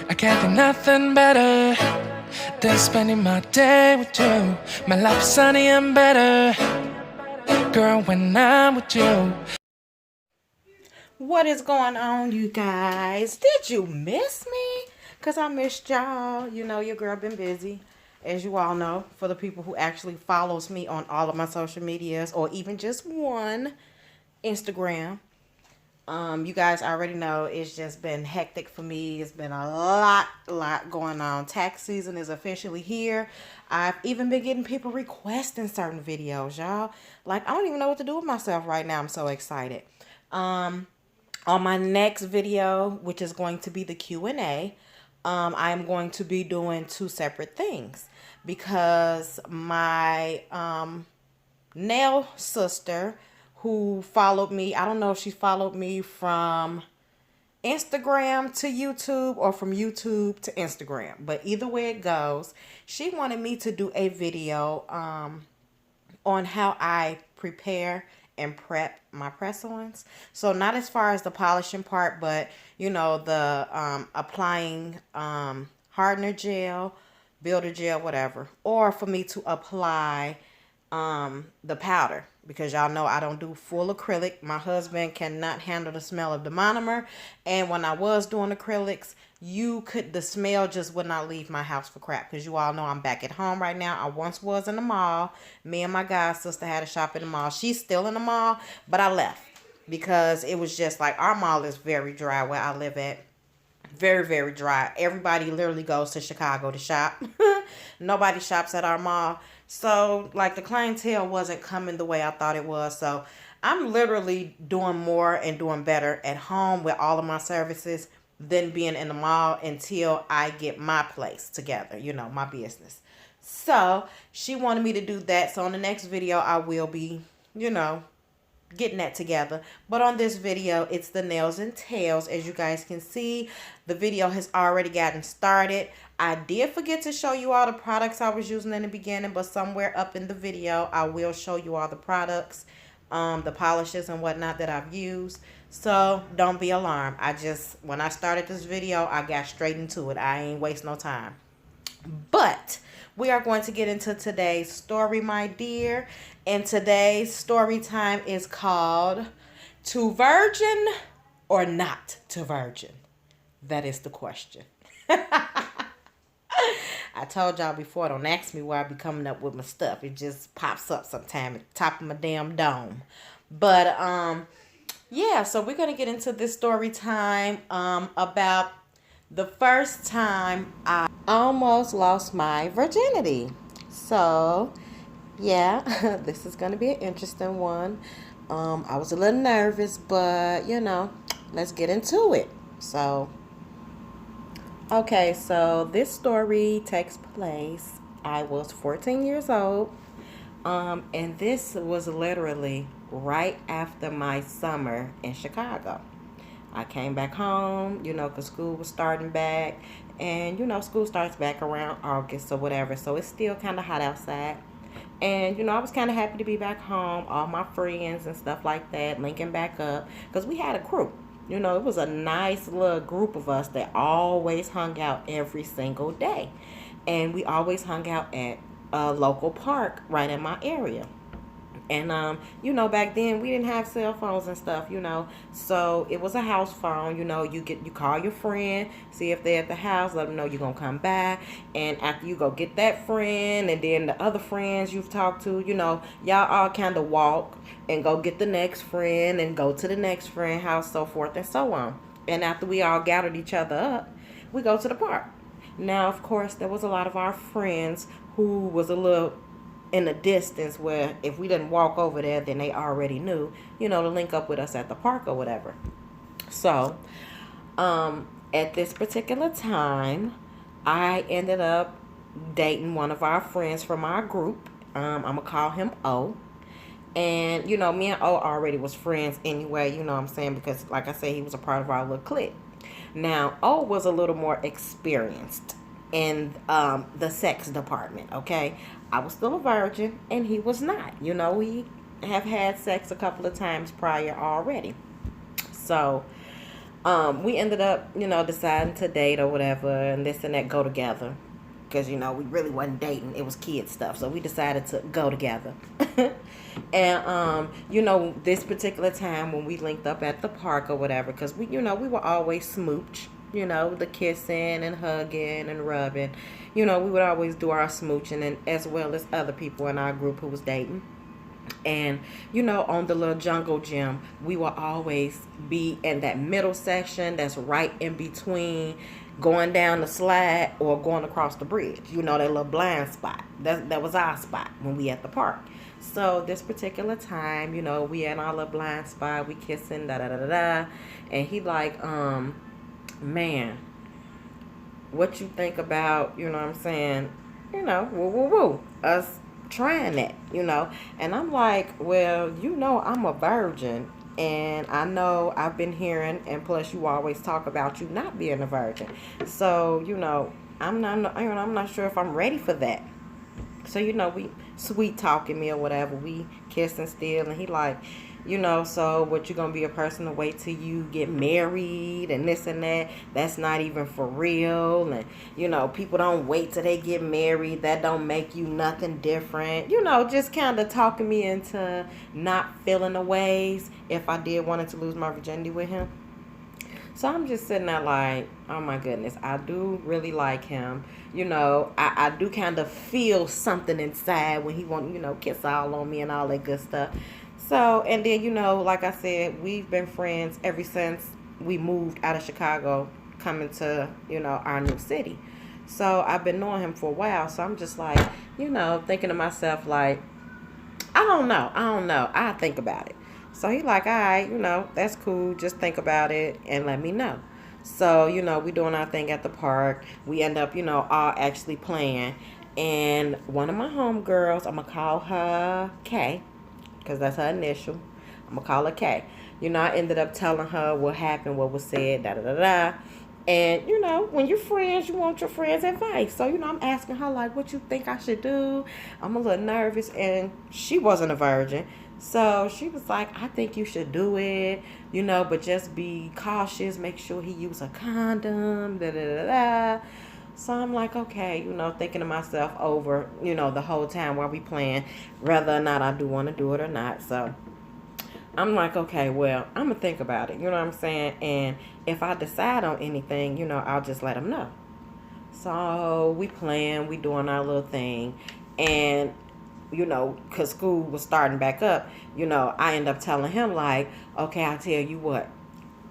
I can't think nothing better than spending my day with you. My life is sunny and better, girl, when I'm with you. What is going on, you guys? Did you miss me? Because I missed y'all. You know, your girl been busy, as you all know, for the people who actually follows me on all of my social medias or even just one, Instagram. You guys already know it's just been hectic for me. It's been a lot going on. Tax season is officially here. I've even been getting people requesting certain videos, y'all. Like, I don't even know what to do with myself right now. I'm so excited. On my next video, which is going to be the Q&A, I am going to be doing two separate things because my nail sister who followed me, I don't know if she followed me from Instagram to YouTube or from YouTube to Instagram, but either way it goes, she wanted me to do a video on how I prepare and prep my press-ons. So not as far as the polishing part, but you know, the applying hardener gel, builder gel, whatever, or for me to apply the powder, because y'all know I don't do full acrylic. My husband cannot handle the smell of the monomer, and when I was doing acrylics, the smell just would not leave my house for crap, because you all know I'm back at home right now. I once was in the mall. Me and my god sister had a shop in the mall. She's still in the mall, but I left because it was just like, our mall is very dry where I live at. Very dry. Everybody literally goes to Chicago to shop. Nobody shops at our mall. So, like, the clientele wasn't coming the way I thought it was. So, I'm literally doing more and doing better at home with all of my services than being in the mall until I get my place together, you know, my business. So, she wanted me to do that. So, on the next video, I will be, you know, getting that together. But on this video, it's the nails and tails. As you guys can see, the video has already gotten started. I did forget to show you all the products I was using in the beginning, but somewhere up in the video I will show you all the products, the polishes and whatnot that I've used. So don't be alarmed. When I started this video, I got straight into it. I ain't waste no time. But we are going to get into today's story, my dear. And today's story time is called To Virgin or Not to Virgin? That is the question. I told y'all before, don't ask me where I be coming up with my stuff. It just pops up sometime at the top of my damn dome. But yeah, so we're gonna get into this story time about the first time I almost lost my virginity. So, yeah, this is going to be an interesting one. I was a little nervous, but, you know, let's get into it. So, okay, so this story takes place. I was 14 years old, and this was literally right after my summer in Chicago. I came back home, you know, because school was starting back. And, you know, school starts back around August or whatever. So it's still kind of hot outside. And, you know, I was kind of happy to be back home. All my friends and stuff like that, linking back up. Because we had a crew. You know, it was a nice little group of us that always hung out every single day. And we always hung out at a local park right in my area. And you know, back then we didn't have cell phones and stuff, you know. So it was a house phone, you know, you call your friend, see if they're at the house, let them know you're gonna come back. And after you go get that friend and then the other friends you've talked to, you know, y'all all kind of walk and go get the next friend and go to the next friend house, so forth and so on. And after we all gathered each other up, we go to the park. Now, of course, there was a lot of our friends who was a little in the distance, where if we didn't walk over there, then they already knew, you know, to link up with us at the park or whatever. So, at this particular time, I ended up dating one of our friends from our group. I'm gonna call him O. And, you know, me and O already was friends anyway, you know what I'm saying? Because, like I said, he was a part of our little clique. Now, O was a little more experienced in the sex department, okay? I was still a virgin, and he was not. You know, we have had sex a couple of times prior already. So, We ended up, deciding to date or whatever, and this and that, go together. Because, we really wasn't dating. It was kid stuff. So we decided to go together. And, this particular time when we linked up at the park or whatever, because we were always smooch, the kissing and hugging and rubbing. We would always do our smooching, and as well as other people in our group who was dating. And on the little jungle gym, we will always be in that middle section that's right in between going down the slide or going across the bridge. That little blind spot. That was our spot when we at the park. So this particular time, we in our little blind spot, we kissing, da da da da da. And he like, man, what you think about, what I'm saying, woo woo woo, us trying that, and I'm like, well, I'm a virgin, and I know I've been hearing, and plus you always talk about you not being a virgin, so I'm not sure if I'm ready for that. So we sweet talking me or whatever, we kissing still, and he like, so what, you gonna be a person to wait till you get married and this and that? That's not even for real. And people don't wait till they get married. That don't make you nothing different. Just kind of talking me into not feeling the ways if I did wanted to lose my virginity with him. So I'm just sitting there like, oh my goodness, I do really like him. I do kind of feel something inside when he want, kiss all on me and all that good stuff. So, and then, like I said, we've been friends ever since we moved out of Chicago, coming to, our new city. So I've been knowing him for a while. So I'm just like, thinking to myself, like, I don't know. I think about it. So he like, all right, that's cool. Just think about it and let me know. So, we doing our thing at the park. We end up, all actually playing. And one of my homegirls, I'm going to call her Kay, because that's her initial. I'm going to call her Kay. I ended up telling her what happened, what was said, da-da-da-da. And, when you're friends, you want your friends' advice. So, I'm asking her, like, what you think I should do? I'm a little nervous, and she wasn't a virgin. So, she was like, I think you should do it, but just be cautious. Make sure he use a condom, da-da-da-da. So I'm like, okay, thinking to myself over, the whole time while we playing, whether or not I do want to do it or not. So I'm like, okay, well, I'm going to think about it. You know what I'm saying? And if I decide on anything, I'll just let him know. So we playing, we doing our little thing. And, because school was starting back up, I end up telling him, like, okay, I'll tell you what.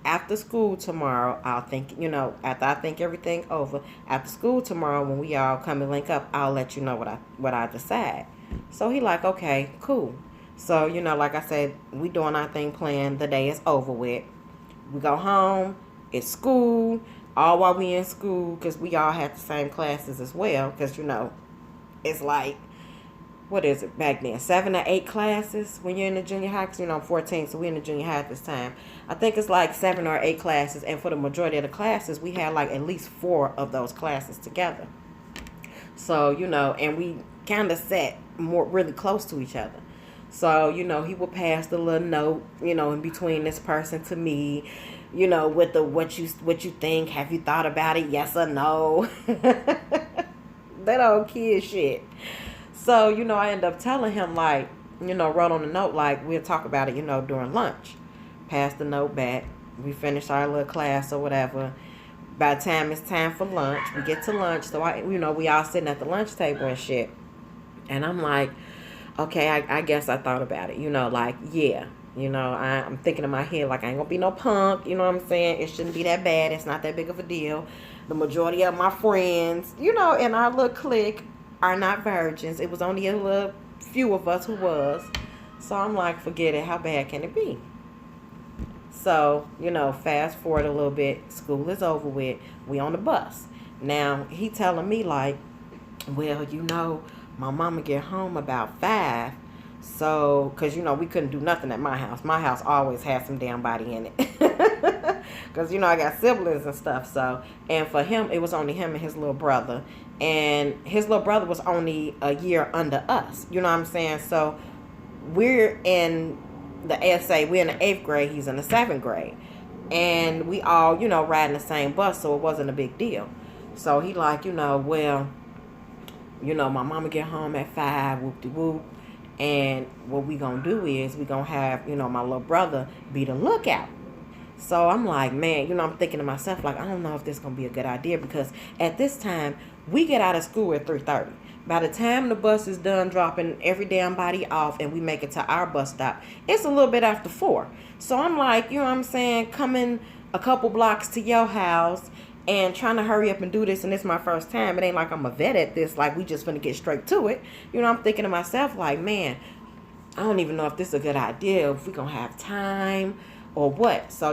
After school tomorrow, I'll think, after I think everything over, after school tomorrow, when we all come and link up, I'll let you know what I decide. So he like, okay, cool. So, like I said, we doing our thing, playing. The day is over with. We go home. It's school. All while we in school, because we all have the same classes as well. Because, it's like, what is it back then? 7 or 8 classes when you're in the junior high. Because, I'm 14, so we're in the junior high at this time. I think it's like 7 or 8 classes. And for the majority of the classes, we had like at least 4 of those classes together. So, and we kind of sat really close to each other. So, he would pass the little note, in between this person to me, with the what you think, have you thought about it, yes or no. That old kid shit. So, I end up telling him, like, wrote on the note, like, we'll talk about it, during lunch. Pass the note back. We finish our little class or whatever. By the time it's time for lunch, we get to lunch. So, we all sitting at the lunch table and shit. And I'm like, okay, I guess I thought about it. Like, yeah. I'm thinking in my head, like, I ain't gonna be no punk. You know what I'm saying? It shouldn't be that bad. It's not that big of a deal. The majority of my friends, in our little clique, are not virgins. It was only a little few of us who was. So I'm like, forget it. How bad can it be? So, fast forward a little bit. School is over with. We on the bus. Now, he telling me like, well, my mama get home about 5. So, because, we couldn't do nothing at my house. My house always has some damn body in it. Because, I got siblings and stuff. So, and for him, it was only him and his little brother. And his little brother was only a year under us. You know what I'm saying? So, we're in the 8th grade. He's in the 7th grade. And we all, riding the same bus, so it wasn't a big deal. So he like, well, my mama get home at 5, whoop de whoop. And what we gonna do is we gonna have, my little brother be the lookout. So I'm like, man, I'm thinking to myself, like, I don't know if this gonna be a good idea, because at this time we get out of school at 3:30. By the time the bus is done dropping every damn body off and we make it to our bus stop, it's a little bit after 4. So I'm like, coming a couple blocks to your house and trying to hurry up and do this, and it's my first time. It ain't like I'm a vet at this, like we just gonna get straight to it. I'm thinking to myself, like, man, I don't even know if this is a good idea, if we gonna have time or what. So,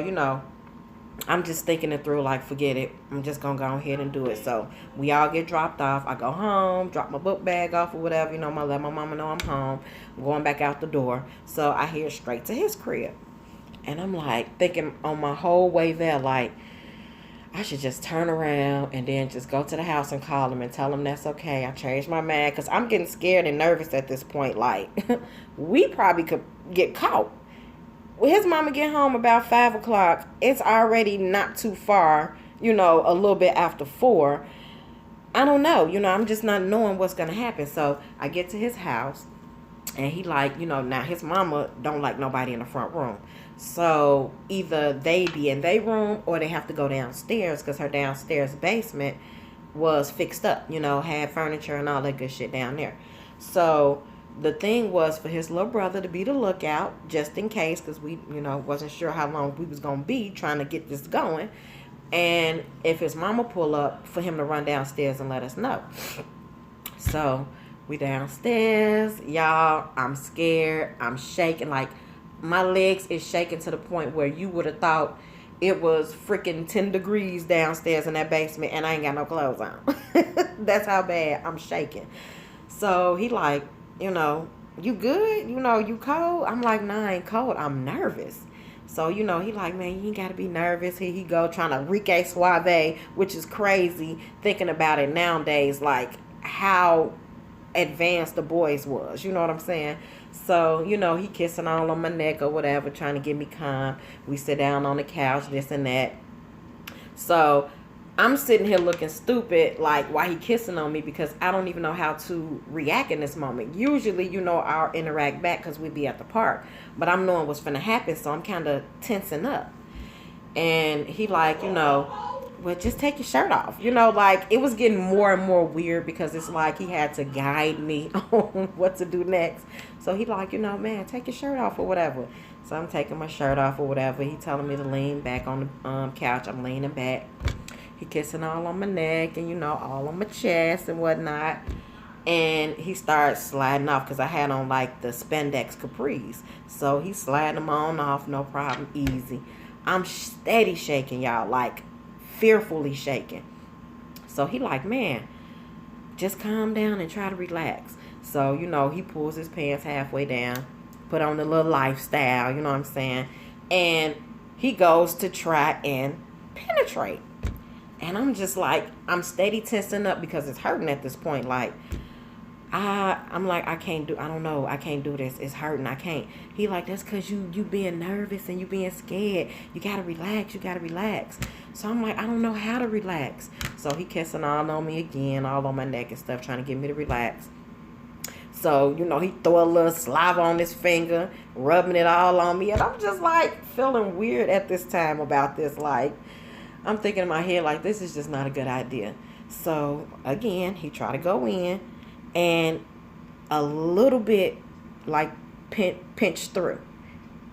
I'm just thinking it through, like, forget it. I'm just gonna go ahead and do it. So we all get dropped off. I go home, drop my book bag off or whatever, let my mama know I'm home. I'm going back out the door. So I head straight to his crib. And I'm like thinking on my whole way there, like, I should just turn around and then just go to the house and call him and tell him that's okay. I changed my mind, because I'm getting scared and nervous at this point. Like, we probably could get caught. When his mama get home about 5 o'clock, it's already not too far, a little bit after 4. I don't know. I'm just not knowing what's going to happen. So I get to his house, and he like, now his mama don't like nobody in the front room. So either they be in their room or they have to go downstairs, because her downstairs basement was fixed up, had furniture and all that good shit down there. So the thing was for his little brother to be the lookout, just in case, because we, wasn't sure how long we was going to be trying to get this going. And if his mama pull up, for him to run downstairs and let us know. So we downstairs, y'all. I'm scared. I'm shaking. Like, my legs is shaking to the point where you would have thought it was freaking 10 degrees downstairs in that basement, and I ain't got no clothes on. That's how bad I'm shaking. So he like, you good? You cold? I'm like, nah, I ain't cold. I'm nervous. So, he like, man, you ain't got to be nervous. Here he go, trying to Rique Suave, which is crazy, thinking about it nowadays, like how advanced the boys was. You know what I'm saying? So, he kissing all on my neck or whatever, trying to get me calm. We sit down on the couch, this and that. So I'm sitting here looking stupid, like, why he kissing on me, because I don't even know how to react in this moment. Usually, I'll interact back because we be at the park. But I'm knowing what's going to happen, so I'm kind of tensing up. And he like, well, just take your shirt off. Like, it was getting more and more weird, because it's like he had to guide me on what to do next. So he like, man, take your shirt off or whatever. So I'm taking my shirt off or whatever. He telling me to lean back on the couch. I'm leaning back. He kissing all on my neck and, all on my chest and whatnot. And he starts sliding off, because I had on, like, the spandex capris. So he's sliding them on off, no problem, easy. I'm steady shaking, y'all, like, fearfully shaking. So he like, man, just calm down and try to relax. So, he pulls his pants halfway down, put on the little lifestyle, you know what I'm saying? And he goes to try and penetrate. And I'm just like, I'm steady tensing up, because it's hurting at this point. Like, I'm like, I don't know, I can't do this. It's hurting, I can't. He like, that's because you being nervous and you being scared. You got to relax. So I'm like, I don't know how to relax. So he kissing all on me again, all on my neck and stuff, trying to get me to relax. So, he throw a little saliva on his finger, rubbing it all on me. And I'm just like feeling weird at this time about this. Like, I'm thinking in my head, like, this is just not a good idea. So, again, he tried to go in and a little bit, like, pinched through.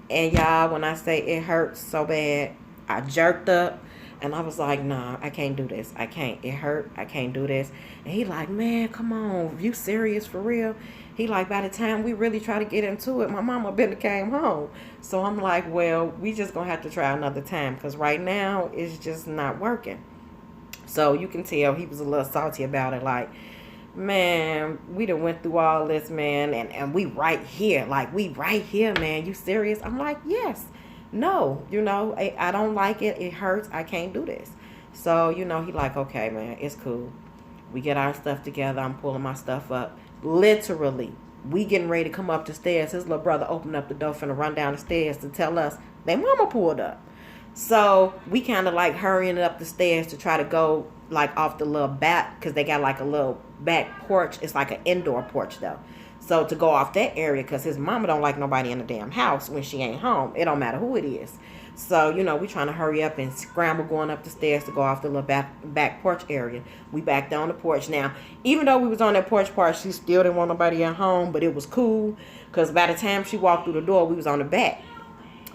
And, y'all, when I say it hurts so bad, I jerked up. And I was like, nah, I can't do this. I can't. It hurt. I can't do this. And he like, man, come on. You serious for real? He like, by the time we really try to get into it, my mama been came home. So I'm like, well, we just going to have to try another time, because right now it's just not working. So you can tell he was a little salty about it. Like, man, we done went through all this, man. And we right here. Like, we right here, man. You serious? I'm like, yes. No, I don't like it. It hurts. I can't do this. So, he like, okay, man, it's cool. We get our stuff together. I'm pulling my stuff up. Literally, we getting ready to come up the stairs. His little brother opened up the door finna run down the stairs to tell us their mama pulled up. So we kind of like hurrying up the stairs to try to go like off the little back, because they got like a little back porch. It's like an indoor porch though. So to go off that area, because his mama don't like nobody in the damn house when she ain't home. It don't matter who it is. So, you know, we trying to hurry up and scramble going up the stairs to go off the little back porch area. We back down the porch. Now, even though we was on that porch part, she still didn't want nobody at home, but it was cool, because by the time she walked through the door, we was on the back.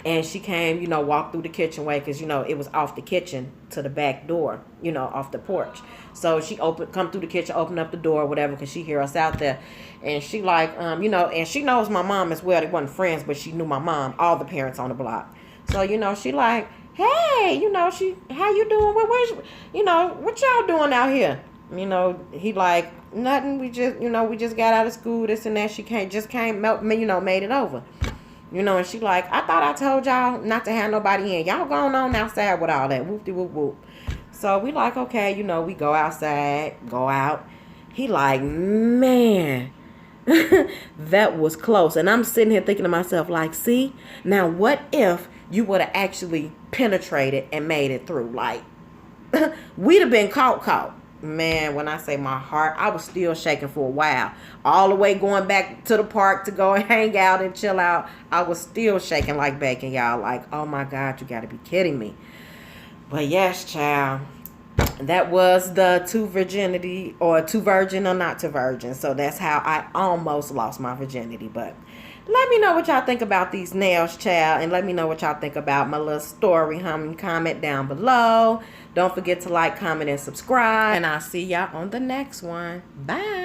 And she came, you know, walked through the kitchen way, because, you know, it was off the kitchen to the back door, you know, off the porch. So she come through the kitchen, open up the door, whatever, because she hear us out there. And she like, you know, and she knows my mom as well. They wasn't friends, but she knew my mom, all the parents on the block. So, you know, she like, hey, you know, how you doing? You know, what y'all doing out here? You know, he like, nothing. We just got out of school, this and that. She came, you know, made it over. You know, and she like, I thought I told y'all not to have nobody in. Y'all going on outside with all that. Whoop-de-whoop-whoop. So we like, okay, you know, we go outside, go out. He like, man, that was close. And I'm sitting here thinking to myself, like, see, now what if you would have actually penetrated and made it through? Like, we'd have been caught. Man, when I say my heart, I was still shaking for a while. All the way going back to the park to go and hang out and chill out. I was still shaking like bacon, y'all. Like, oh my God, you got to be kidding me. But yes, child, that was the two virgin or not two virgin. So that's how I almost lost my virginity. But let me know what y'all think about these nails, child. And let me know what y'all think about my little story. Comment down below. Don't forget to like, comment, and subscribe. And I'll see y'all on the next one. Bye.